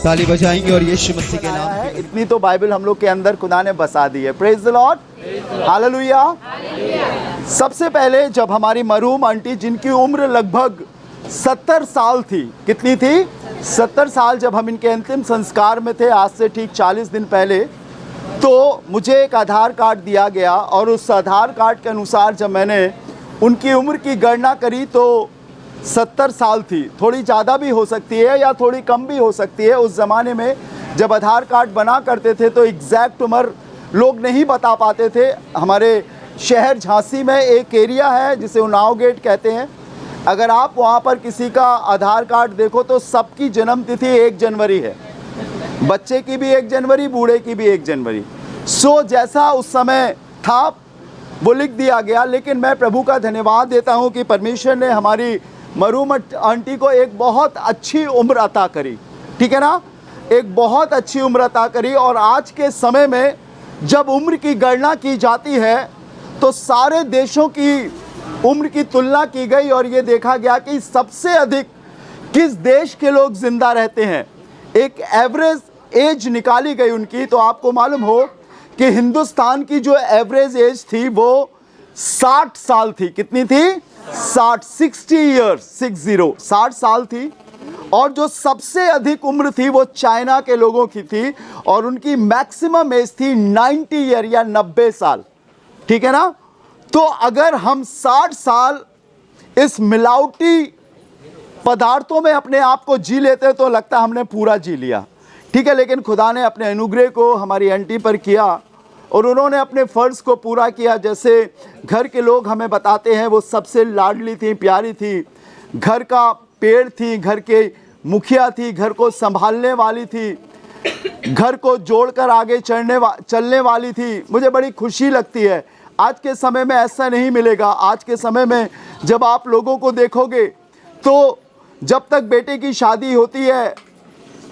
ताली बजाएंगे और यीशु मसीह के नाम है। इतनी तो बाइबल हम लोग के अंदर खुदा ने बसा दी है। Praise the Lord, hallelujah. सबसे पहले जब हमारी मरहूम आंटी, जिनकी उम्र लगभग 70 साल थी, कितनी थी? 70 साल, जब हम इनके अंतिम संस्कार में थे, आज से ठीक 40 दिन पहले, तो मुझे एक आधार कार्ड दिया गया और उस आधार कार्ड के अनुसार जब मैंने उनकी उम्र की गणना करी तो 70 साल थी। थोड़ी ज़्यादा भी हो सकती है या थोड़ी कम भी हो सकती है। उस ज़माने में जब आधार कार्ड बना करते थे तो एग्जैक्ट उम्र लोग नहीं बता पाते थे। हमारे शहर झांसी में एक एरिया है जिसे उन्नाव गेट कहते हैं। अगर आप वहाँ पर किसी का आधार कार्ड देखो तो सबकी जन्म तिथि 1 जनवरी है। बच्चे की भी 1 जनवरी, बूढ़े की भी 1 जनवरी। सो जैसा उस समय था वो लिख दिया गया। लेकिन मैं प्रभु का धन्यवाद देता हूँ कि परमेश्वर ने हमारी मरहूम आंटी को एक बहुत अच्छी उम्र अता करी, ठीक है ना, एक बहुत अच्छी उम्र अता करी। और आज के समय में जब उम्र की गणना की जाती है तो सारे देशों की उम्र की तुलना की गई और ये देखा गया कि सबसे अधिक किस देश के लोग जिंदा रहते हैं। एक एवरेज एज निकाली गई उनकी, तो आपको मालूम हो कि हिंदुस्तान की जो एवरेज एज थी वो 60 साल थी। कितनी थी? 60 ईयर्स, 60 साल थी। और जो सबसे अधिक उम्र थी वो चाइना के लोगों की थी और उनकी मैक्सिमम एज थी 90 ईयर या 90 साल, ठीक है ना। तो अगर हम 60 साल इस मिलावटी पदार्थों में अपने आप को जी लेते तो लगता हमने पूरा जी लिया, ठीक है। लेकिन खुदा ने अपने अनुग्रह को हमारी आंटी पर किया और उन्होंने अपने फ़र्ज़ को पूरा किया। जैसे घर के लोग हमें बताते हैं वो सबसे लाडली थी, प्यारी थी, घर का पेड़ थी, घर के मुखिया थी, घर को संभालने वाली थी, घर को जोड़कर आगे चलने वाली थी। मुझे बड़ी खुशी लगती है। आज के समय में ऐसा नहीं मिलेगा। आज के समय में जब आप लोगों को देखोगे तो जब तक बेटे की शादी होती है,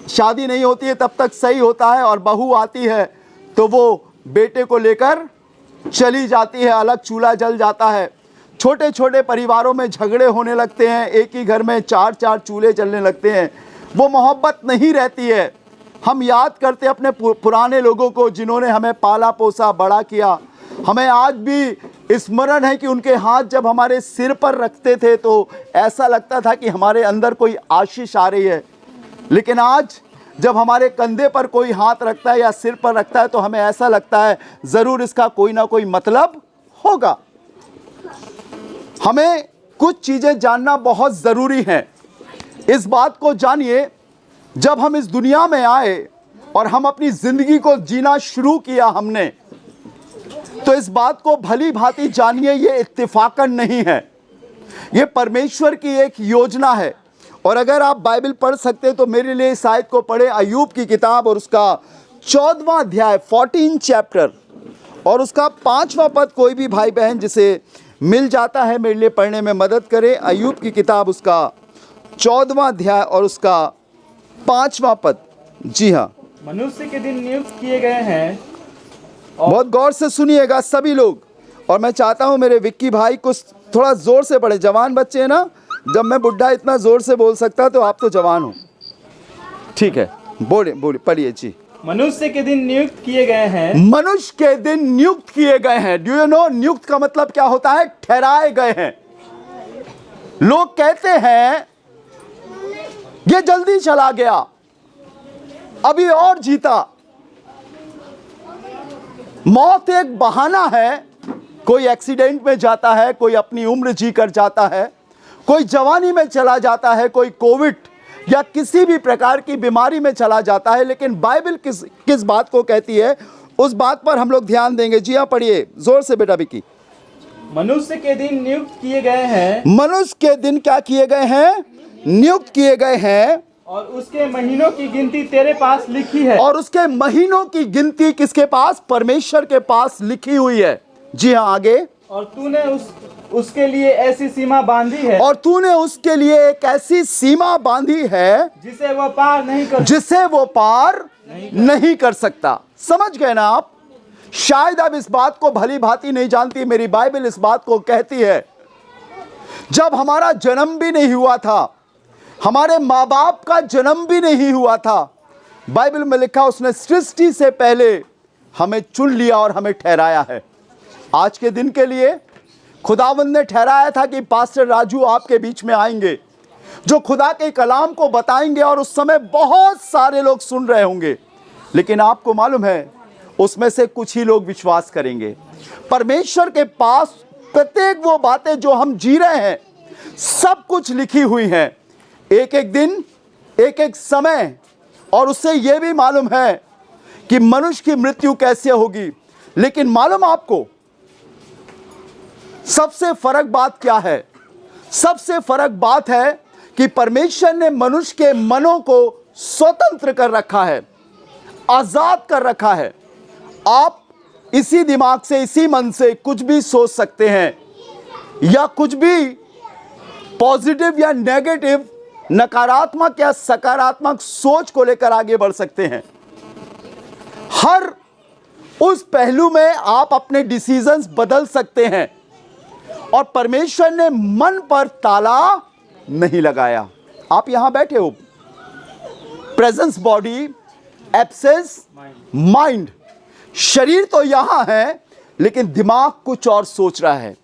शादी नहीं होती है तब तक सही होता है, और बहू आती है तो वो बेटे को लेकर चली जाती है, अलग चूल्हा जल जाता है। छोटे छोटे परिवारों में झगड़े होने लगते हैं, एक ही घर में 4-4 चूल्हे जलने लगते हैं। वो मोहब्बत नहीं रहती है। हम याद करते अपने पुराने लोगों को जिन्होंने हमें पाला पोसा बड़ा किया। हमें आज भी स्मरण है कि उनके हाथ जब हमारे सिर पर रखते थे तो ऐसा लगता था कि हमारे अंदर कोई आशीष आ रही है। लेकिन आज जब हमारे कंधे पर कोई हाथ रखता है या सिर पर रखता है तो हमें ऐसा लगता है ज़रूर इसका कोई ना कोई मतलब होगा। हमें कुछ चीज़ें जानना बहुत ज़रूरी है। इस बात को जानिए, जब हम इस दुनिया में आए और हम अपनी ज़िंदगी को जीना शुरू किया हमने, तो इस बात को भली भांति जानिए, ये इत्तेफाकन नहीं है, ये परमेश्वर की एक योजना है। और अगर आप बाइबल पढ़ सकते तो मेरे लिए इस आयत को पढ़े, अय्यूब की किताब और उसका 14वां अध्याय 14 चैप्टर और उसका 5वां पद। कोई भी भाई बहन जिसे मिल जाता है मेरे लिए पढ़ने में मदद करे। अय्यूब की किताब उसका 14वां अध्याय और उसका 5वां पद। जी हाँ, मनुष्य के दिन नियुक्त किए गए हैं। बहुत गौर से सुनिएगा सभी लोग। और मैं चाहता हूँ मेरे विक्की भाई कुछ थोड़ा ज़ोर से पढ़े। जवान बच्चे हैं ना, जब मैं बुढ़ा इतना ज़ोर से बोल सकता तो आप तो जवान हो, ठीक है। बोले पढ़िए जी। मनुष्य के दिन नियुक्त किए गए हैं। मनुष्य के दिन नियुक्त किए गए हैं। डू यू नो नियुक्त का मतलब क्या होता है? ठहराए गए हैं। लोग कहते हैं ये जल्दी चला गया, अभी और जीता। मौत एक बहाना है। कोई एक्सीडेंट में जाता है, कोई अपनी उम्र जी कर जाता है, कोई जवानी में चला जाता है, कोई कोविड या किसी भी प्रकार की बीमारी में चला जाता है। लेकिन बाइबल किस बात को कहती है उस बात पर हम लोग ध्यान देंगे। जी हाँ, पढ़िए जोर से बेटा विक्की। मनुष्य के दिन नियुक्त किए गए हैं। मनुष्य के दिन क्या किए गए हैं? नियुक्त किए गए हैं। और उसके महीनों की गिनती तेरे पास लिखी है। और उसके महीनों की गिनती किसके पास? परमेश्वर के पास लिखी हुई है। जी हाँ, आगे। और तूने उसके लिए ऐसी सीमा बांधी है। और तूने उसके लिए एक ऐसी सीमा बांधी है जिसे वो पार नहीं कर सकता। समझ गए ना आप? शायद अब इस बात को भली भांति नहीं जानती। मेरी बाइबल इस बात को कहती है, जब हमारा जन्म भी नहीं हुआ था, हमारे माँ बाप का जन्म भी नहीं हुआ था, बाइबल में लिखा उसने सृष्टि से पहले हमें चुन लिया और हमें ठहराया है। आज के दिन के लिए खुदावंद ने ठहराया था कि पास्टर राजू आपके बीच में आएंगे, जो खुदा के कलाम को बताएंगे, और उस समय बहुत सारे लोग सुन रहे होंगे, लेकिन आपको मालूम है उसमें से कुछ ही लोग विश्वास करेंगे। परमेश्वर के पास प्रत्येक वो बातें जो हम जी रहे हैं सब कुछ लिखी हुई हैं, एक एक दिन, एक एक समय, और उससे यह भी मालूम है कि मनुष्य की मृत्यु कैसे होगी। लेकिन मालूम आपको सबसे फर्क बात क्या है? सबसे फर्क बात है कि परमेश्वर ने मनुष्य के मनों को स्वतंत्र कर रखा है, आजाद कर रखा है। आप इसी दिमाग से, इसी मन से कुछ भी सोच सकते हैं, या कुछ भी पॉजिटिव या नेगेटिव, नकारात्मक या सकारात्मक सोच को लेकर आगे बढ़ सकते हैं। हर उस पहलू में आप अपने डिसीजंस बदल सकते हैं, और परमेश्वर ने मन पर ताला नहीं लगाया। आप यहां बैठे हो, प्रेजेंस बॉडी, एब्सेंस माइंड। शरीर तो यहां है लेकिन दिमाग कुछ और सोच रहा है।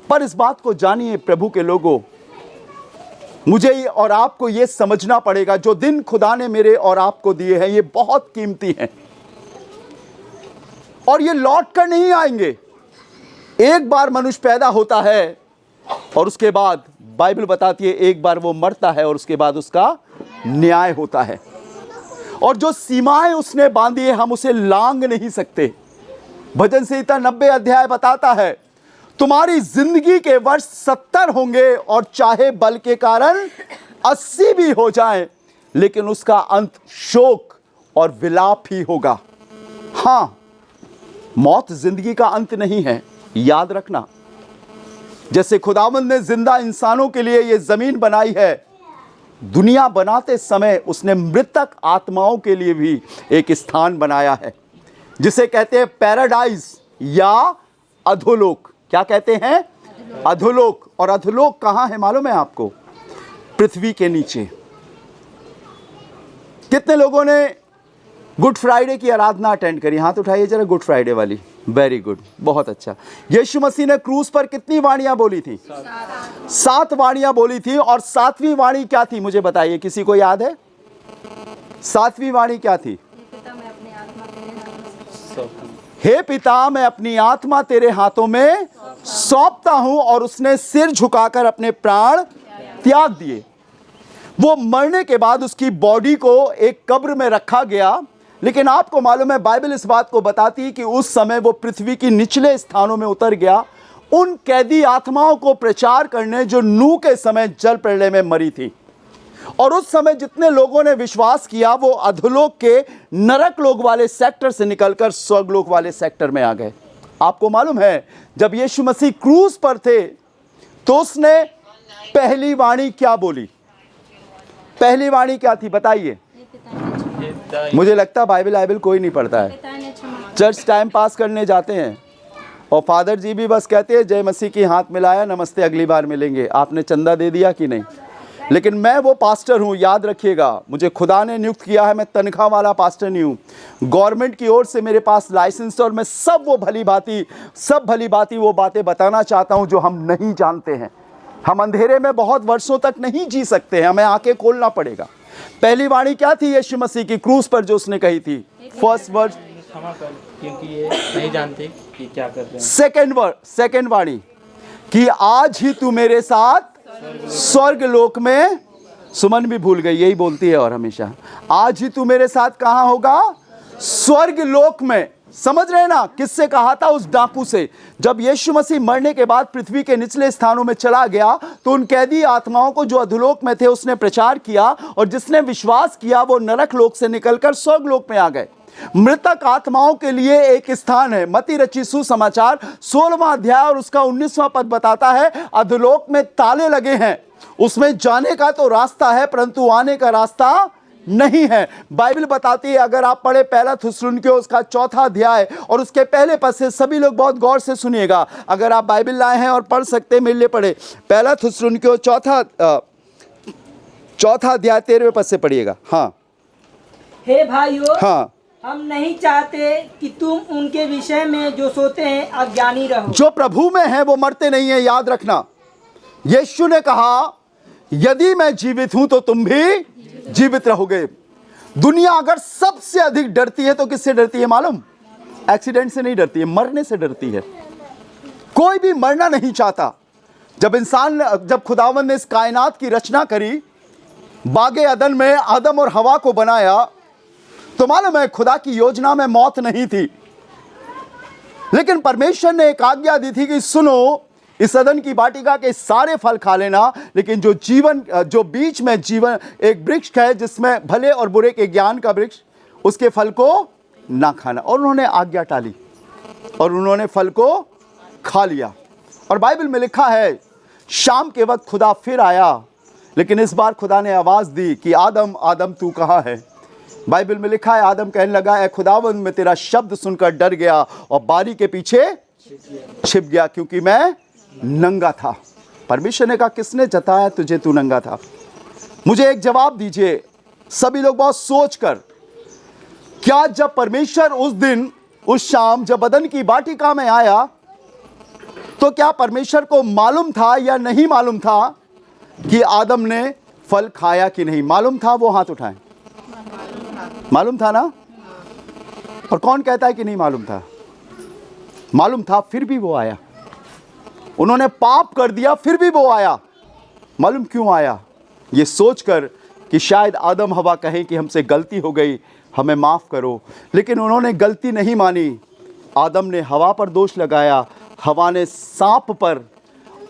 पर इस बात को जानिए प्रभु के लोगों, मुझे और आपको यह समझना पड़ेगा, जो दिन खुदा ने मेरे और आपको दिए हैं ये बहुत कीमती हैं, और ये लौट कर नहीं आएंगे। एक बार मनुष्य पैदा होता है और उसके बाद बाइबल बताती है एक बार वो मरता है और उसके बाद उसका न्याय होता है। और जो सीमाएं उसने बांधी है हम उसे लांघ नहीं सकते। भजन संहिता 90 अध्याय बताता है, तुम्हारी जिंदगी के वर्ष 70 होंगे और चाहे बल के कारण 80 भी हो जाएं, लेकिन उसका अंत शोक और विलाप ही होगा। हां, मौत जिंदगी का अंत नहीं है, याद रखना। जैसे खुदावंद ने जिंदा इंसानों के लिए यह जमीन बनाई है, दुनिया बनाते समय उसने मृतक आत्माओं के लिए भी एक स्थान बनाया है, जिसे कहते हैं पैराडाइज या अधोलोक। क्या कहते हैं? अधोलोक। और अधोलोक कहां है मालूम है आपको? पृथ्वी के नीचे। कितने लोगों ने गुड फ्राइडे की आराधना अटेंड करी? हाथ उठाइए जरा, गुड फ्राइडे वाली। वेरी गुड, बहुत अच्छा। यीशु मसीह ने क्रूस पर कितनी वाणियां बोली थी? 7 वाणियां बोली थी। और 7वीं वाणी क्या थी मुझे बताइए, किसी को याद है? 7वीं वाणी क्या थी? हे पिता, मैं अपनी आत्मा तेरे हाथों में सौंपता हूं। और उसने सिर झुकाकर अपने प्राण त्याग दिए। वो मरने के बाद उसकी बॉडी को एक कब्र में रखा गया। लेकिन आपको मालूम है, बाइबल इस बात को बताती है कि उस समय वो पृथ्वी की निचले स्थानों में उतर गया, उन कैदी आत्माओं को प्रचार करने जो नूह के समय जल प्रलय में मरी थी। और उस समय जितने लोगों ने विश्वास किया वो अधोलोक के नरक लोक वाले सेक्टर से निकलकर स्वर्गलोक वाले सेक्टर में आ गए। आपको मालूम है, जब यीशु मसीह क्रूस पर थे तो उसने पहली वाणी क्या बोली? पहली वाणी क्या थी बताइए? मुझे लगता है बाइबल कोई नहीं पढ़ता है, चर्च टाइम पास करने जाते हैं, और फादर जी भी बस कहते हैं जय मसीह की, हाथ मिलाया, नमस्ते, अगली बार मिलेंगे। आपने चंदा दे दिया कि नहीं? लेकिन मैं वो पास्टर हूँ, याद रखिएगा, मुझे खुदा ने नियुक्त किया है। मैं तनख्वाह वाला पास्टर नहीं हूँ। गवर्नमेंट की ओर से मेरे पास लाइसेंस, और मैं सब भली भांति वो बातें बताना चाहता हूँ जो हम नहीं जानते हैं। हम अंधेरे में बहुत वर्षों तक नहीं जी सकते हैं, हमें आंखें खोलना पड़ेगा। पहली वाणी क्या थी यीशु मसीह की क्रूस पर जो उसने कही थी? फर्स्ट वर्ड, क्योंकि ये नहीं जानते कि क्या कर रहे हैं। सेकंड वाणी कि आज ही तू मेरे साथ स्वर्ग लोक में, सुमन भी भूल गई, यही बोलती है और हमेशा, आज ही तू मेरे साथ कहां होगा? स्वर्ग लोक में। समझ रहे ना? किससे कहा था? उस डाकू से। जब यीशु मसीह मरने के बाद पृथ्वी के निचले स्थानों में चला गया तो उन कैदी आत्माओं को जो अधोलोक में थे उसने प्रचार किया, और जिसने विश्वास किया वो नरक लोक से निकलकर स्वर्ग लोक में आ गए। मृतक आत्माओं के लिए एक स्थान है। मत्ती रचित सुसमाचार 16वां अध्याय और उसका 19वां पद बताता है, अधोलोक में ताले लगे हैं, उसमें जाने का तो रास्ता है परंतु आने का रास्ता नहीं है। बाइबल बताती है, अगर आप पढ़े पहला थिस्सलुनीकियों उसका 4था अध्याय और उसके पहले पद से, सभी लोग बहुत गौर से सुनिएगा, अगर आप बाइबल लाए हैं और पढ़ सकते हैं मेरे लिए पढ़े। पहला थिस्सलुनीकियों 4था अध्याय 13वें पद से पढ़िएगा। हाँ, हे भाइयों, हाँ, हम नहीं चाहते कि तुम उनके विषय में जो सोते हैं अज्ञानी रहो। जो प्रभु में है वो मरते नहीं है, याद रखना। यीशु ने कहा यदि मैं जीवित हूं तो तुम भी जीवित रहोगे। दुनिया अगर सबसे अधिक डरती है तो किससे डरती है मालूम? एक्सीडेंट से नहीं डरती है, मरने से डरती है। कोई भी मरना नहीं चाहता। जब खुदावंद ने इस कायनात की रचना करी, बागे अदन में आदम और हवा को बनाया, तो मालूम है खुदा की योजना में मौत नहीं थी, लेकिन परमेश्वर ने एक आज्ञा दी थी कि सुनो, इस अदन की वाटिका के सारे फल खा लेना, लेकिन जो बीच में जीवन एक वृक्ष है जिसमें भले और बुरे के ज्ञान का वृक्ष, उसके फल को ना खाना। और उन्होंने आज्ञा टाली और उन्होंने फल को खा लिया। और बाइबल में लिखा है शाम के वक्त खुदा फिर आया, लेकिन इस बार खुदा ने आवाज दी कि आदम आदम तू कहाँ है। बाइबल में लिखा है आदम कहने लगा, ऐ खुदावंद मैं तेरा शब्द सुनकर डर गया और बारी के पीछे छिप गया, क्योंकि मैं नंगा था। परमेश्वर ने कहा किसने जताया तुझे तू नंगा था? मुझे एक जवाब दीजिए सभी लोग बहुत सोचकर, क्या जब परमेश्वर उस दिन उस शाम जब अदन की वाटिका में आया तो क्या परमेश्वर को मालूम था या नहीं मालूम था कि आदम ने फल खाया कि नहीं? मालूम था? वो हाथ उठाएं। मालूम था ना? और कौन कहता है कि नहीं मालूम था? मालूम था, फिर भी वो आया। उन्होंने पाप कर दिया, फिर भी वो आया। मालूम क्यों आया? ये सोचकर कि शायद आदम हवा कहें कि हमसे गलती हो गई, हमें माफ करो। लेकिन उन्होंने गलती नहीं मानी। आदम ने हवा पर दोष लगाया, हवा ने सांप पर,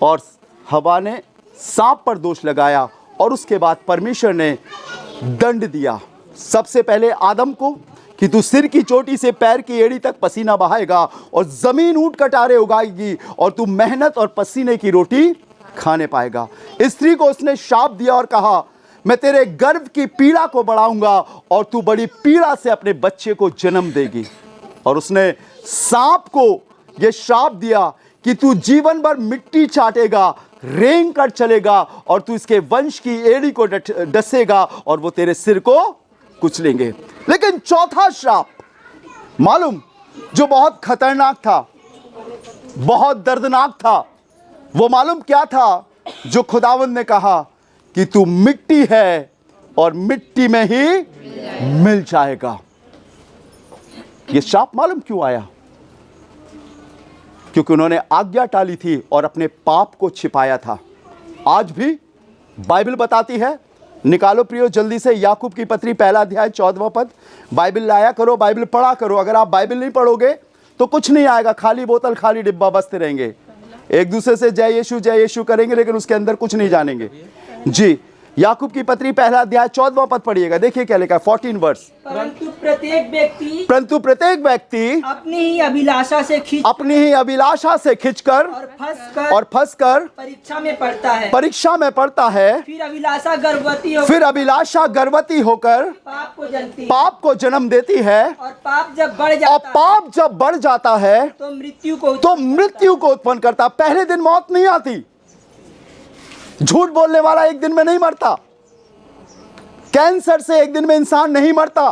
और हवा ने सांप पर दोष लगाया, और उसके बाद परमेश्वर ने दंड दिया। सबसे पहले आदम को कि तू सिर की चोटी से पैर की एड़ी तक पसीना बहाएगा और जमीन ऊंट कटारे उगाएगी और तू मेहनत और पसीने की रोटी खाने पाएगा। स्त्री को उसने शाप दिया और कहा मैं तेरे गर्भ की पीड़ा को बढ़ाऊंगा और तू बड़ी पीड़ा से अपने बच्चे को जन्म देगी। और उसने सांप को यह श्राप दिया कि तू जीवन भर मिट्टी चाटेगा, रेंग कर चलेगा और तू इसके वंश की एड़ी को डसेगा और वो तेरे सिर को कुचलेंगे। लेकिन चौथा श्राप मालूम, जो बहुत खतरनाक था, बहुत दर्दनाक था, वो मालूम क्या था? जो खुदावंद ने कहा कि तू मिट्टी है और मिट्टी में ही मिल जाएगा। ये श्राप मालूम क्यों आया? क्योंकि उन्होंने आज्ञा टाली थी और अपने पाप को छिपाया था। आज भी बाइबल बताती है, निकालो प्रियो जल्दी से याकूब की पत्री 1 अध्याय 14वां पद। बाइबल लाया करो, बाइबल पढ़ा करो। अगर आप बाइबल नहीं पढ़ोगे तो कुछ नहीं आएगा, खाली बोतल खाली डिब्बा बसते रहेंगे, एक दूसरे से जय यीशु करेंगे, लेकिन उसके अंदर कुछ नहीं जानेंगे। जी, याकूब की पत्री 1 अध्याय 14वां पद पढ़िएगा, देखिए क्या लिखा है, 14 वर्ष। परंतु प्रत्येक व्यक्ति अपनी ही अभिलाषा से खिंचकर और फंसकर परीक्षा में पड़ता है। फिर अभिलाषा गर्भवती होकर पाप को जन्म देती है, और पाप जब बढ़ जाता है तो मृत्यु को उत्पन्न करता। पहले दिन मौत नहीं आती। झूठ बोलने वाला एक दिन में नहीं मरता, कैंसर से एक दिन में इंसान नहीं मरता,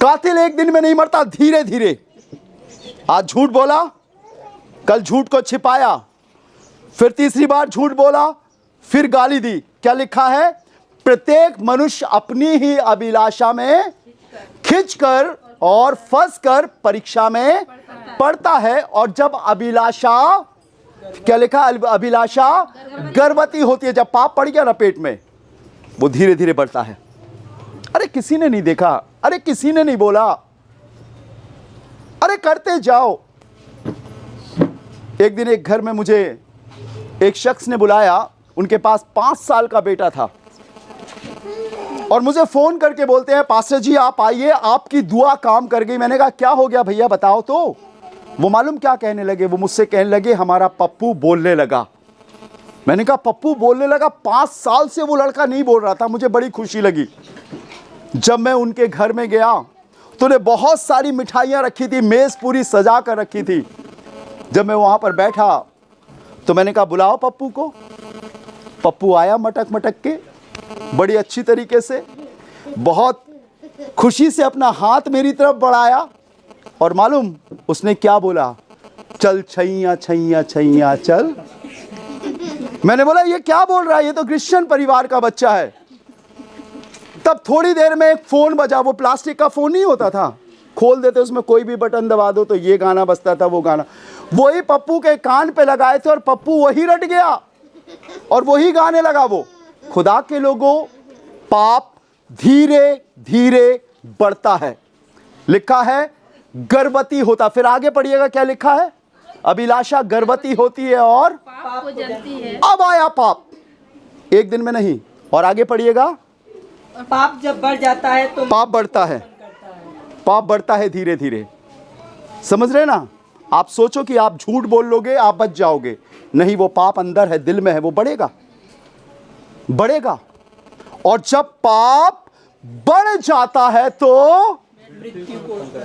कातिल एक दिन में नहीं मरता, धीरे धीरे। आज झूठ बोला, कल झूठ को छिपाया, फिर तीसरी बार झूठ बोला, फिर गाली दी। क्या लिखा है? प्रत्येक मनुष्य अपनी ही अभिलाषा में खिंचकर और फंसकर परीक्षा में पड़ता है। और जब अभिलाषा, क्या लिखा? अभिलाषा गर्भवती होती है। जब पाप पड़ गया ना पेट में, वो धीरे धीरे बढ़ता है। अरे किसी ने नहीं देखा, अरे किसी ने नहीं बोला, अरे करते जाओ। एक दिन एक घर में मुझे एक शख्स ने बुलाया, उनके पास 5 साल का बेटा था, और मुझे फोन करके बोलते हैं पास्टर जी आप आइए, आपकी दुआ काम कर गई। मैंने कहा क्या हो गया भैया बताओ तो। वो मालूम क्या कहने लगे? वो मुझसे कहने लगे हमारा पप्पू बोलने लगा। मैंने कहा पप्पू बोलने लगा? 5 साल से वो लड़का नहीं बोल रहा था। मुझे बड़ी खुशी लगी। जब मैं उनके घर में गया तो उन्हें बहुत सारी मिठाइयाँ रखी थी, मेज़ पूरी सजा कर रखी थी। जब मैं वहाँ पर बैठा तो मैंने कहा बुलाओ पप्पू को। पप्पू आया मटक मटक के, बड़ी अच्छी तरीके से। बहुत खुशी से अपना हाथ मेरी तरफ बढ़ाया और मालूम उसने क्या बोला, चल छैया छैया छैया चल। मैंने बोला ये क्या बोल रहा है, ये तो क्रिश्चियन परिवार का बच्चा है। तब थोड़ी देर में एक फोन बजा, वो प्लास्टिक का फोन नहीं होता था, खोल देते उसमें कोई भी बटन दबा दो तो ये गाना बजता था, वो गाना वही पप्पू के कान पे लगाए थे और पप्पू वही रट गया और वही गाने लगा। वो खुदा के लोगों, पाप धीरे धीरे बढ़ता है, लिखा है गर्भवती होता। फिर आगे पढ़िएगा क्या लिखा है, अभिलाषा गर्भवती होती है और पाप को जलती है। अब आया पाप, एक दिन में नहीं। और आगे पढ़िएगा, पाप जब बढ़ जाता है तो पाप बढ़ता है, पाप बढ़ता है धीरे धीरे। समझ रहे ना? आप सोचो कि आप झूठ बोल लोगे आप बच जाओगे, नहीं, वो पाप अंदर है, दिल में है, वो बढ़ेगा बढ़ेगा। और जब पाप बढ़ जाता है तो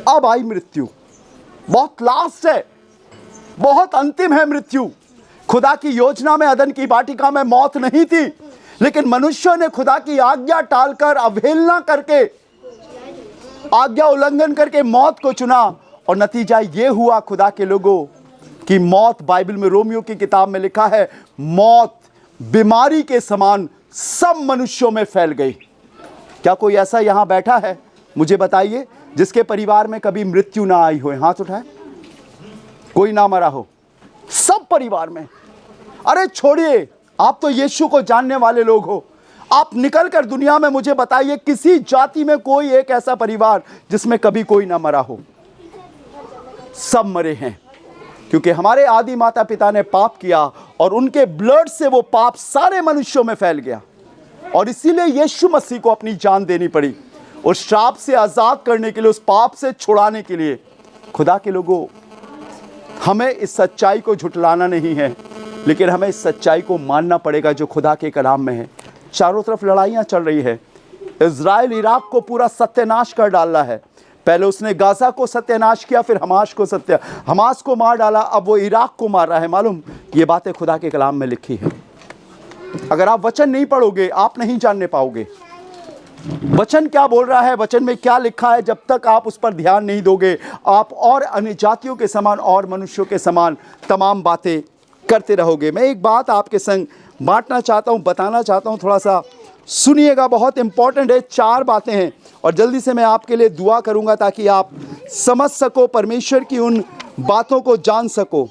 अब आई मृत्यु। बहुत लास्ट है, बहुत अंतिम है मृत्यु। खुदा की योजना में अदन की वाटिका में मौत नहीं थी, लेकिन मनुष्यों ने खुदा की आज्ञा टालकर, अवहेलना करके, आज्ञा उल्लंघन करके मौत को चुना और नतीजा ये हुआ खुदा के लोगों कि मौत, बाइबल में रोमियो की किताब में लिखा है, मौत बीमारी के समान सब मनुष्यों में फैल गई। क्या कोई ऐसा यहां बैठा है, मुझे बताइए, जिसके परिवार में कभी मृत्यु ना आई हो? हाथ उठाए, कोई ना मरा हो? सब परिवार में। अरे छोड़िए, आप तो यीशु को जानने वाले लोग हो, आप निकल कर दुनिया में मुझे बताइए किसी जाति में कोई एक ऐसा परिवार जिसमें कभी कोई ना मरा हो? सब मरे हैं, क्योंकि हमारे आदि माता पिता ने पाप किया और उनके ब्लड से वो पाप सारे मनुष्यों में फैल गया। और इसीलिए यीशु मसीह को अपनी जान देनी पड़ी, उस श्राप से आजाद करने के लिए, उस पाप से छुड़ाने के लिए। खुदा के लोगों, हमें इस सच्चाई को झुठलाना नहीं है, लेकिन हमें इस सच्चाई को मानना पड़ेगा जो खुदा के कलाम में है। चारों तरफ लड़ाइयाँ चल रही है। इजराइल इराक को पूरा सत्यानाश कर डाला है। पहले उसने गाजा को सत्यानाश किया, फिर हमास को मार डाला, अब वो इराक को मार रहा है। मालूम, ये बातें खुदा के कलाम में लिखी है। अगर आप वचन नहीं पढ़ोगे आप नहीं जानने पाओगे वचन क्या बोल रहा है, वचन में क्या लिखा है। जब तक आप उस पर ध्यान नहीं दोगे, आप और अन्य जातियों के समान और मनुष्यों के समान तमाम बातें करते रहोगे। मैं एक बात आपके संग बांटना चाहता हूं, बताना चाहता हूं, थोड़ा सा सुनिएगा, बहुत इंपॉर्टेंट है। 4 बातें हैं और जल्दी से मैं आपके लिए दुआ करूंगा ताकि आप समझ सको, परमेश्वर की उन बातों को जान सको।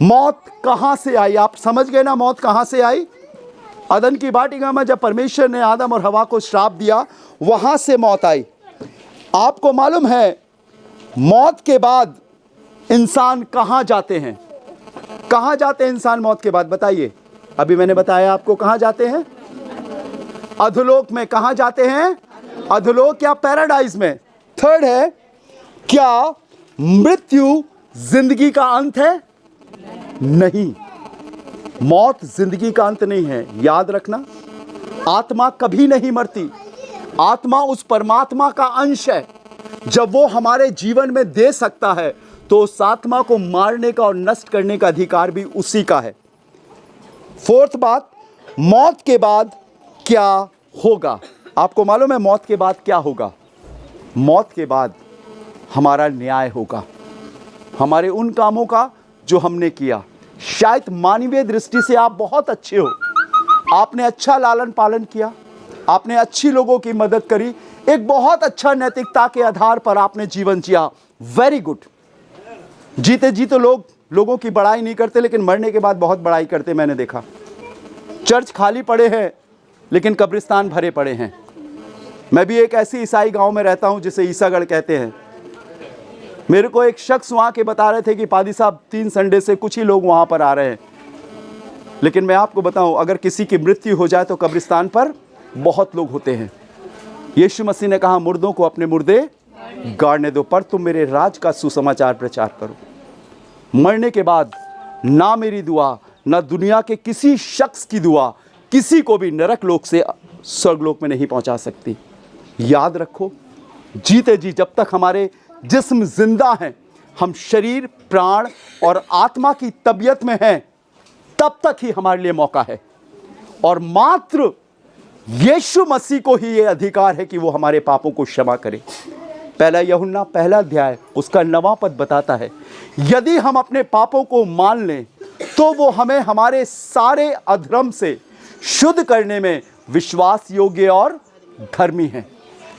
मौत कहां से आई? आप समझ गए ना मौत कहां से आई? अदन की वाटिका में जब परमेश्वर ने आदम और हवा को श्राप दिया, वहां से मौत आई। आपको मालूम है मौत के बाद इंसान कहां जाते हैं? कहां जाते हैं इंसान मौत के बाद? बताइए। अभी मैंने बताया आपको कहां जाते हैं, अधोलोक में। कहां जाते हैं? अधोलोक या पैराडाइज में। थर्ड है, क्या मृत्यु जिंदगी का अंत है? नहीं, मौत जिंदगी का अंत नहीं है। याद रखना, आत्मा कभी नहीं मरती। आत्मा उस परमात्मा का अंश है। जब वो हमारे जीवन में दे सकता है तो उस आत्मा को मारने का और नष्ट करने का अधिकार भी उसी का है। फोर्थ बात, मौत के बाद क्या होगा? आपको मालूम है मौत के बाद क्या होगा? मौत के बाद हमारा न्याय होगा, हमारे उन कामों का जो हमने किया। शायद मानवीय दृष्टि से आप बहुत अच्छे हो, आपने अच्छा लालन पालन किया, आपने अच्छी लोगों की मदद करी, एक बहुत अच्छा नैतिकता के आधार पर आपने जीवन जिया, वेरी गुड। जीते जी तो लोगों की बड़ाई नहीं करते, लेकिन मरने के बाद बहुत बड़ाई करते, मैंने देखा। चर्च खाली पड़े हैं लेकिन कब्रिस्तान भरे पड़े हैं। मैं भी एक ऐसी ईसाई गांव में रहता हूं जिसे ईसागढ़ कहते हैं। मेरे को एक शख्स वहाँ के बता रहे थे कि पादी साहब 3 संडे से कुछ ही लोग वहाँ पर आ रहे हैं, लेकिन मैं आपको बताऊं, अगर किसी की मृत्यु हो जाए तो कब्रिस्तान पर बहुत लोग होते हैं। यीशु मसीह ने कहा मुर्दों को अपने मुर्दे गाड़ने दो, पर तुम मेरे राज का सुसमाचार प्रचार करो। मरने के बाद ना मेरी दुआ, ना दुनिया के किसी शख्स की दुआ किसी को भी नरक लोक से स्वर्गलोक में नहीं पहुंचा सकती। याद रखो, जीते जी जब तक हमारे जिस्म जिंदा हैं, हम शरीर, प्राण और आत्मा की तबीयत में हैं, तब तक ही हमारे लिए मौका है। और मात्र यीशु मसीह को ही ये अधिकार है कि वो हमारे पापों को क्षमा करे। पहला यूहन्ना पहला अध्याय उसका 9वां पद बताता है, यदि हम अपने पापों को मान लें तो वो हमें हमारे सारे अधर्म से शुद्ध करने में विश्वास योग्य और धर्मी है।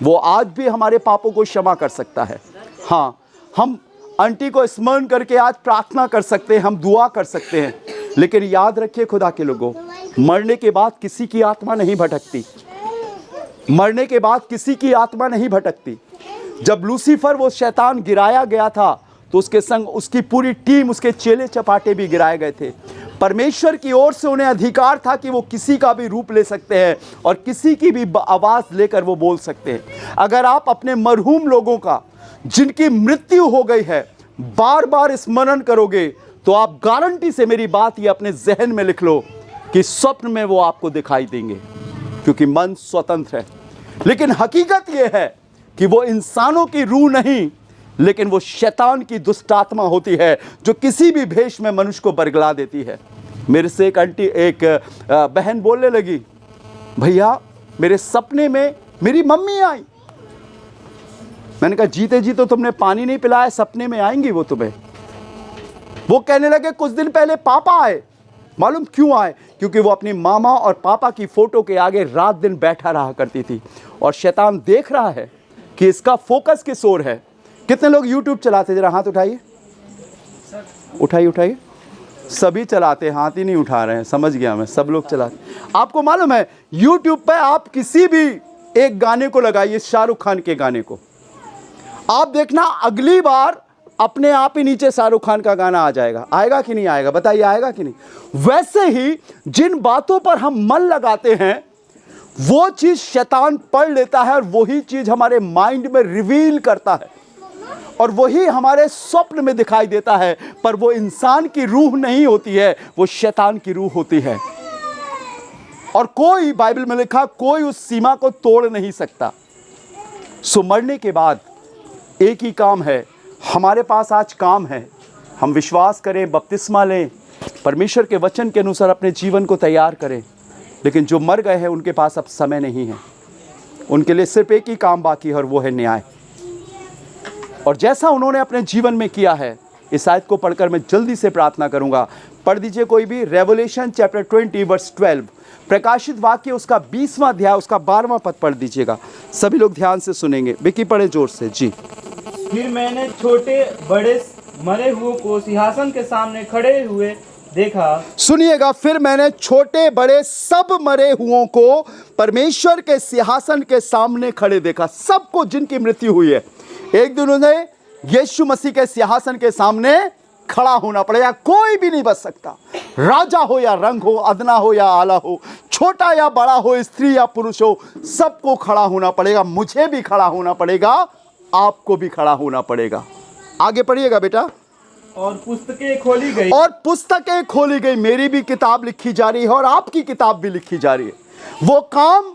वो आज भी हमारे पापों को क्षमा कर सकता है। हाँ, हम आंटी को स्मरण करके आज प्रार्थना कर सकते हैं, हम दुआ कर सकते हैं, लेकिन याद रखिए खुदा के लोगों, मरने के बाद किसी की आत्मा नहीं भटकती। मरने के बाद किसी की आत्मा नहीं भटकती। जब लूसीफर वो शैतान गिराया गया था तो उसके संग उसकी पूरी टीम, उसके चेले चपाटे भी गिराए गए थे। परमेश्वर की ओर से उन्हें अधिकार था कि वो किसी का भी रूप ले सकते हैं और किसी की भी आवाज़ लेकर वो बोल सकते हैं। अगर आप अपने मरहूम लोगों का, जिनकी मृत्यु हो गई है, बार बार स्मरण करोगे तो आप गारंटी से, मेरी बात ये अपने जहन में लिख लो, कि स्वप्न में वो आपको दिखाई देंगे, क्योंकि मन स्वतंत्र है। लेकिन हकीकत ये है कि वो इंसानों की रूह नहीं, लेकिन वो शैतान की दुष्ट आत्मा होती है जो किसी भी भेष में मनुष्य को बरगला देती है। मेरे से एक बहन बोलने लगी, भैया मेरे सपने में मेरी मम्मी आई। मैंने कहा जीते जी तो तुमने पानी नहीं पिलाया, सपने में आएंगी वो तुम्हें। वो कहने लगे कुछ दिन पहले पापा आए। मालूम क्यों आए? क्योंकि वो अपनी मामा और पापा की फोटो के आगे रात दिन बैठा रहा करती थी और शैतान देख रहा है कि इसका फोकस किस ओर है। कितने लोग YouTube चलाते? जरा हाथ उठाइए, उठाइए। सभी चलाते, हाथ ही नहीं उठा रहे हैं, समझ गया मैं, सब लोग चलाते। आपको मालूम है YouTube पे आप किसी भी एक गाने को लगाइए, शाहरुख खान के गाने को, आप देखना अगली बार अपने आप ही नीचे शाहरुख खान का गाना आ जाएगा। आएगा कि नहीं आएगा? बताइए, आएगा कि नहीं? वैसे ही जिन बातों पर हम मन लगाते हैं वो चीज शैतान पढ़ लेता है और वही चीज हमारे माइंड में रिवील करता है और वही हमारे स्वप्न में दिखाई देता है। पर वो इंसान की रूह नहीं होती है, वो शैतान की रूह होती है। और कोई, बाइबल में लिखा, कोई उस सीमा को तोड़ नहीं सकता। सो मरने के बाद एक ही काम है, हमारे पास आज काम है, हम विश्वास करें, बपतिस्मा लें, परमेश्वर के वचन के अनुसार अपने जीवन को तैयार करें। लेकिन जो मर गए हैं उनके पास अब समय नहीं है, उनके लिए सिर्फ एक ही काम बाकी है और वो है न्याय। और जैसा उन्होंने अपने जीवन में किया है, इस आयत को पढ़कर मैं जल्दी से प्रार्थना करूंगा। पढ़ दीजिए कोई भी, रेवलेशन चैप्टर 20 वर्स 12, प्रकाशित वाक्य उसका 20वां अध्याय उसका 12वां पद पढ़ दीजिएगा। सभी लोग ध्यान से सुनेंगे। विकी पढ़े जोर से जी। फिर मैंने छोटे बड़े मरे हुओं को सिंहासन के सामने खड़े हुए देखा। सुनिएगा, फिर मैंने छोटे बड़े सब मरे हुओं को परमेश्वर के सिंहासन के सामने खड़े देखा। सबको जिनकी मृत्यु हुई है, एक दिन उन्हें यीशु मसीह के सिंहासन के सामने खड़ा होना पड़ेगा। कोई भी नहीं बच सकता, राजा हो या रंग हो, अदना हो या आला हो, छोटा या बड़ा हो, स्त्री या पुरुष हो, सबको खड़ा होना पड़ेगा। मुझे भी खड़ा होना पड़ेगा, आपको भी खड़ा होना पड़ेगा। आगे पढ़िएगा बेटा। और पुस्तकें खोली गई, और पुस्तकें खोली गई। मेरी भी किताब लिखी जा रही है और आपकी किताब भी लिखी जा रही है। वो काम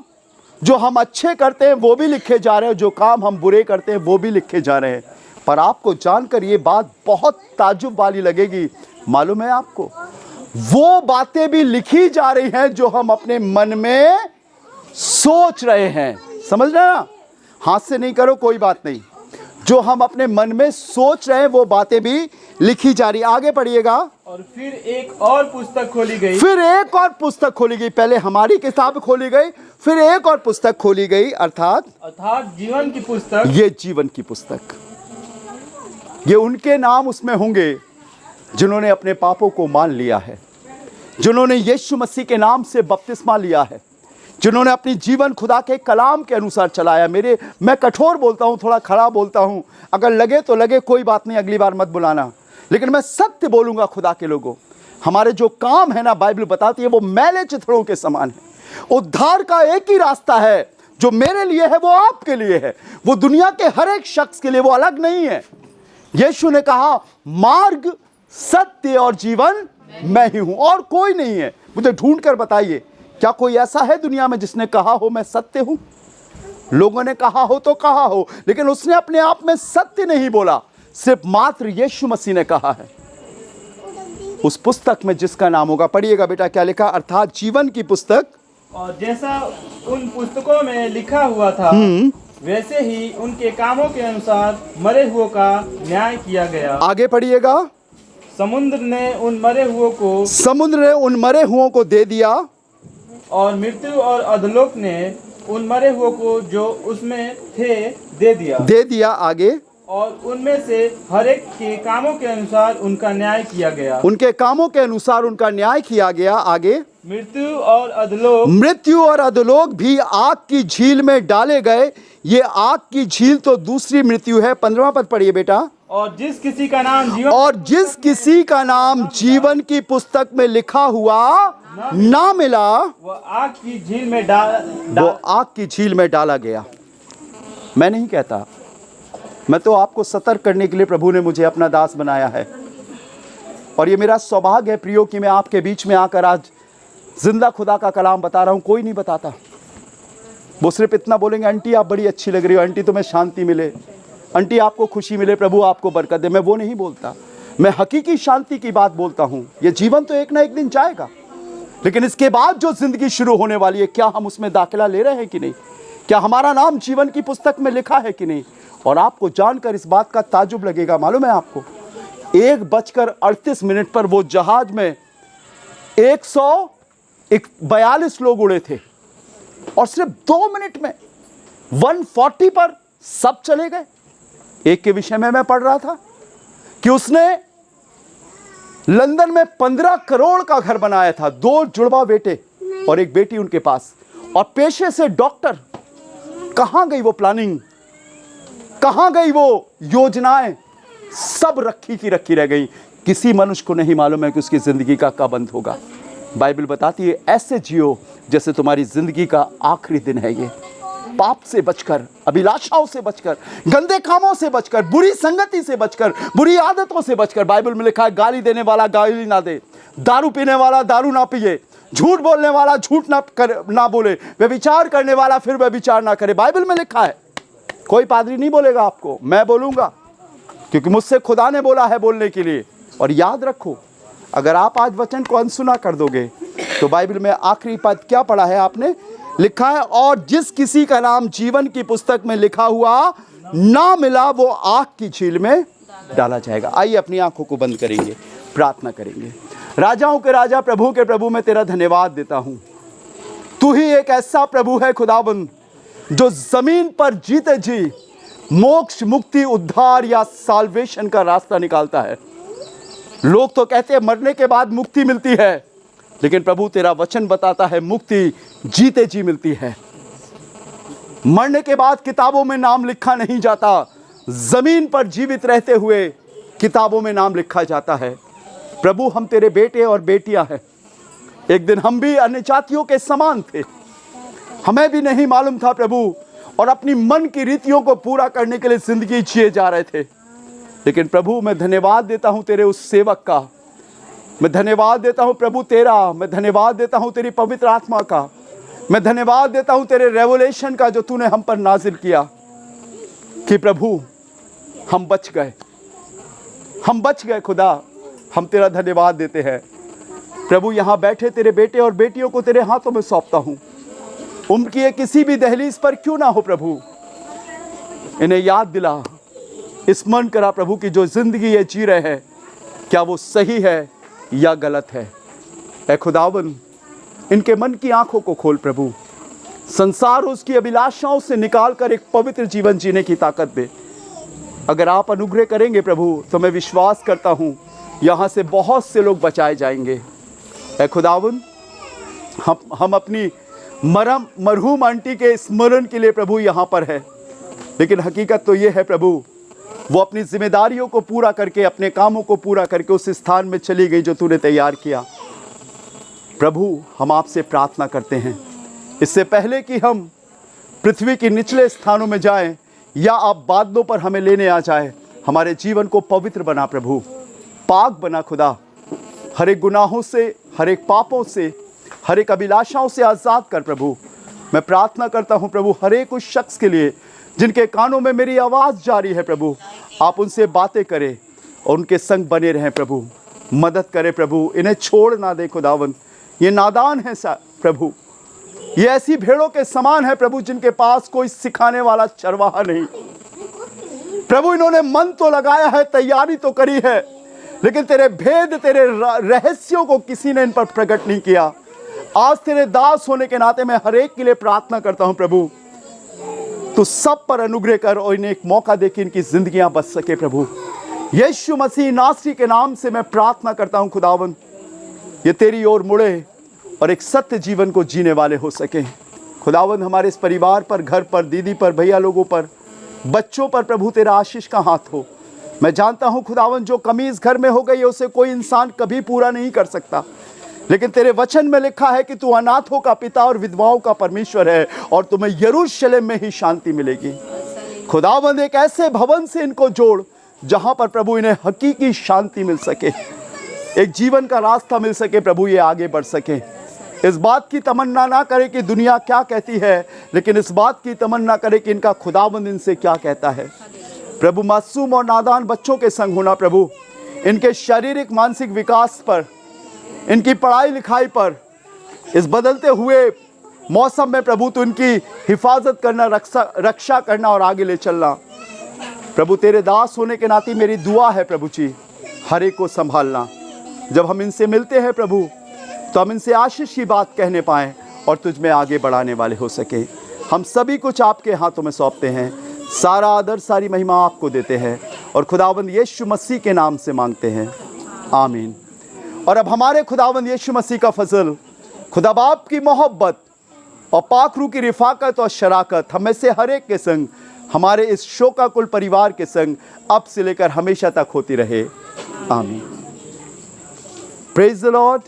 जो हम अच्छे करते हैं वो भी लिखे जा रहे हैं, जो काम हम बुरे करते हैं वो भी लिखे जा रहे हैं। पर आपको जानकर ये बात बहुत ताज्जुब वाली लगेगी। मालूम है आपको, वो बातें भी लिखी जा रही हैं जो हम अपने मन में सोच रहे हैं। समझ रहे ना? हाथ से नहीं करो, कोई बात नहीं। जो हम अपने मन में सोच रहे हैं वो बातें भी लिखी जा रही। आगे पढ़िएगा। और फिर एक और पुस्तक खोली गई। फिर एक और पुस्तक खोली गई। पहले हमारी किताब खोली गई, फिर एक और पुस्तक खोली गई, अर्थात जीवन की पुस्तक। ये जीवन की पुस्तक, ये उनके नाम उसमें होंगे जिन्होंने अपने पापों को मान लिया है, जिन्होंने यीशु मसीह के नाम से बपतिस्मा लिया है, जिन्होंने अपनी जीवन खुदा के कलाम के अनुसार चलाया। मैं कठोर बोलता हूँ, थोड़ा खड़ा बोलता हूँ, अगर लगे तो लगे, कोई बात नहीं, अगली बार मत बुलाना, लेकिन मैं सत्य बोलूँगा। खुदा के लोगों, हमारे जो काम है ना, बाइबल बताती है, वो मैले चिथड़ों के समान है। उद्धार का एक ही रास्ता है, जो मेरे लिए है वो आपके लिए है, वो दुनिया के हर एक शख्स के लिए, वो अलग नहीं है। यीशु ने कहा, मार्ग, सत्य और जीवन मैं ही हूं, और कोई नहीं है। मुझे ढूंढ कर बताइए, क्या कोई ऐसा है दुनिया में जिसने कहा हो मैं सत्य हूं? लोगों ने कहा हो तो कहा हो, लेकिन उसने अपने आप में सत्य नहीं बोला, सिर्फ मात्र यीशु मसीह ने कहा है। उस पुस्तक में जिसका नाम होगा, पढ़िएगा बेटा क्या लिखा, अर्थात जीवन की पुस्तक और जैसा उन पुस्तकों में लिखा हुआ था वैसे ही उनके कामों के अनुसार मरे हुओं का न्याय किया गया। आगे पढ़िएगा। समुद्र ने उन मरे हुओं को दे दिया और मृत्यु और अधोलोक ने उन मरे हुओं को जो उसमें थे दे दिया। आगे। और उनमें से हर एक के कामों के अनुसार उनका न्याय किया गया। उनके कामों के अनुसार उनका न्याय किया गया। आगे। मृत्यु और अधोलोक भी आग की झील में डाले गए। ये आग की झील तो दूसरी मृत्यु है। 15वां पद पढ़िए बेटा। और जिस किसी का नाम जीवन की पुस्तक में लिखा हुआ ना मिला वो आग की झील में डाला गया। मैं नहीं कहता, मैं तो आपको सतर्क करने के लिए प्रभु ने मुझे अपना दास बनाया है। और ये मेरा सौभाग्य है प्रियो कि मैं आपके बीच में आकर आज जिंदा खुदा का कलाम बता रहा हूं। कोई नहीं बताता। वो सिर्फ इतना बोलेंगे, आंटी आप बड़ी अच्छी लग रही हो, आंटी तुम्हें शांति मिले, आंटी आपको खुशी मिले, प्रभु आपको बरकत दे। मैं वो नहीं बोलता, मैं हकीकी शांति की बात बोलता हूं। ये जीवन तो एक ना एक दिन जाएगा, लेकिन इसके बाद जो जिंदगी शुरू होने वाली है, क्या हम उसमें दाखिला ले रहे हैं कि नहीं? क्या हमारा नाम जीवन की पुस्तक में लिखा है कि नहीं? और आपको जानकर इस बात का ताजुब लगेगा, मालूम है आपको, 1:38 पर वो जहाज में 142 लोग उड़े थे और सिर्फ 2 मिनट में 140 पर सब चले गए। एक के विषय में मैं पढ़ रहा था कि उसने लंदन में 15 करोड़ का घर बनाया था, 2 जुड़वा बेटे और एक बेटी उनके पास, और पेशे से डॉक्टर। कहां गई वो प्लानिंग, कहां गई वो योजनाएं? सब रखी की रखी रह गई। किसी मनुष्य को नहीं मालूम है कि उसकी जिंदगी का कब अंत होगा। बाइबल बताती है ऐसे जियो जैसे तुम्हारी जिंदगी का आखिरी दिन है। ये पाप से बचकर, अभिलाषाओं से बचकर, गंदे कामों से बचकर, बुरी संगति से बचकर, बुरी आदतों से बचकर। बाइबल में लिखा है गाली देने वाला गाली ना दे, दारू पीने वाला दारू ना पिए, झूठ बोलने वाला झूठ ना बोले, व्यभिचार करने वाला फिर व्यभिचार ना करे। बाइबल में लिखा है। कोई पादरी नहीं बोलेगा आपको, मैं बोलूंगा, क्योंकि मुझसे खुदा ने बोला है बोलने के लिए। और याद रखो, अगर आप आज वचन को अनसुना कर दोगे तो बाइबल में आखिरी पद क्या पढ़ा है आपने? लिखा है और जिस किसी का नाम जीवन की पुस्तक में लिखा हुआ ना मिला वो आग की झील में डाला जाएगा। आइए अपनी आंखों को बंद करेंगे, प्रार्थना करेंगे। राजाओं के राजा, प्रभु के प्रभु, मैं तेरा धन्यवाद देता हूं। तू ही एक ऐसा प्रभु है खुदाबंद जो जमीन पर जीते जी मोक्ष, मुक्ति, उद्धार या साल्वेशन का रास्ता निकालता है। लोग तो कहते हैं मरने के बाद मुक्ति मिलती है, लेकिन प्रभु तेरा वचन बताता है मुक्ति जीते जी मिलती है। मरने के बाद किताबों में नाम लिखा नहीं जाता, जमीन पर जीवित रहते हुए किताबों में नाम लिखा जाता है। प्रभु हम तेरे बेटे और बेटियां हैं। एक दिन हम भी अन्य जातियों के समान थे, हमें भी नहीं मालूम था प्रभु, और अपनी मन की रीतियों को पूरा करने के लिए जिंदगी जिए जा रहे थे। लेकिन प्रभु मैं धन्यवाद देता हूं तेरे उस सेवक का, मैं धन्यवाद देता हूं प्रभु तेरा, मैं धन्यवाद देता हूं तेरी पवित्र आत्मा का, मैं धन्यवाद देता हूं तेरे रेवोल्यूशन का जो तूने हम पर नाजिल किया, कि प्रभु हम बच गए, हम बच गए। खुदा हम तेरा धन्यवाद देते हैं। प्रभु यहाँ बैठे तेरे बेटे और बेटियों को तेरे हाथों में सौंपता हूं। उम्र की किसी भी दहलीज पर क्यों ना हो प्रभु, इन्हें याद दिला, स्मरण करा प्रभु की जो जिंदगी ये जी रहे हैं क्या वो सही है या गलत है। ऐ खुदावन इनके मन की आंखों को खोल प्रभु, संसार उसकी अभिलाषाओं से निकालकर एक पवित्र जीवन जीने की ताकत दे। अगर आप अनुग्रह करेंगे प्रभु तो मैं विश्वास करता हूं यहाँ से बहुत से लोग बचाए जाएंगे। ऐ खुदावन हम अपनी मरहूम आंटी के स्मरण के लिए प्रभु यहाँ पर है, लेकिन हकीकत तो ये है प्रभु वो अपनी जिम्मेदारियों को पूरा करके, अपने कामों को पूरा करके उस स्थान में चली गई जो तूने तैयार किया। प्रभु हम आपसे प्रार्थना करते हैं, इससे पहले कि हम पृथ्वी के निचले स्थानों में जाएं या आप बादलों पर हमें लेने आ जाए, हमारे जीवन को पवित्र बना प्रभु, पाक बना खुदा, हर एक गुनाहों से, हर एक पापों से, हर एक अभिलाषाओं से आज़ाद कर प्रभु। मैं प्रार्थना करता हूं प्रभु हर एक उस शख्स के लिए जिनके कानों में मेरी आवाज़ जारी है प्रभु, आप उनसे बातें करें और उनके संग बने रहें प्रभु, मदद करें प्रभु, इन्हें छोड़ ना दे खुदावन, ये नादान है प्रभु, ये ऐसी भेड़ों के समान है प्रभु जिनके पास कोई सिखाने वाला चरवाहा नहीं। प्रभु इन्होंने मन तो लगाया है, तैयारी तो करी है, लेकिन तेरे भेद, तेरे रहस्यों को किसी ने इन पर प्रकट नहीं किया। आज तेरे दास होने के नाते मैं हर एक के लिए प्रार्थना करता हूं प्रभु, तू सब पर अनुग्रह कर और इन्हें एक मौका दे कि इनकी जिंदगियां बच सके प्रभु। यीशु मसीह नासरी के नाम से मैं प्रार्थना करता हूं खुदावन, ये तेरी ओर मुड़े और एक सत्य जीवन को जीने वाले हो सके। खुदावन हमारे इस परिवार पर, घर पर, दीदी पर, भैया लोगों पर, बच्चों पर प्रभु तेरा आशीष का हाथ हो। मैं जानता हूं खुदावन जो कमीज घर में हो गई है उसे कोई इंसान कभी पूरा नहीं कर सकता, लेकिन तेरे वचन में लिखा है कि तू अनाथों का पिता और विधवाओं का परमेश्वर है और तुम्हें यरूशलेम में ही शांति मिलेगी। खुदावंद एक ऐसे भवन से इनको जोड़ जहां पर प्रभु इन्हें हकीकी शांति मिल सके, एक जीवन का रास्ता मिल सके प्रभु, ये आगे बढ़ सके। इस बात की तमन्ना ना करे कि दुनिया क्या कहती है, लेकिन इस बात की तमन्ना करे कि इनका खुदावंद इनसे क्या कहता है। प्रभु मासूम और नादान बच्चों के संग होना प्रभु, इनके शारीरिक मानसिक विकास पर, इनकी पढ़ाई लिखाई पर, इस बदलते हुए मौसम में प्रभु तो इनकी हिफाजत करना, रक्षा करना और आगे ले चलना। प्रभु तेरे दास होने के नाते मेरी दुआ है प्रभु जी, हर एक को संभालना। जब हम इनसे मिलते हैं प्रभु तो हम इनसे आशीष की बात कहने पाएं और तुझ में आगे बढ़ाने वाले हो सके। हम सभी कुछ आपके हाथों में सौंपते हैं, सारा आदर सारी महिमा आपको देते हैं और खुदावंद यीशु मसीह के नाम से मांगते हैं, आमीन। और अब हमारे खुदावंद यीशु मसीह का फजल, खुदा बाप की मोहब्बत और पाक रूह की रिफाकत और शराकत हमें से हर एक के संग, हमारे इस शोकाकुल परिवार के संग अब से लेकर हमेशा तक होती रहे, आमीन। Praise the Lord.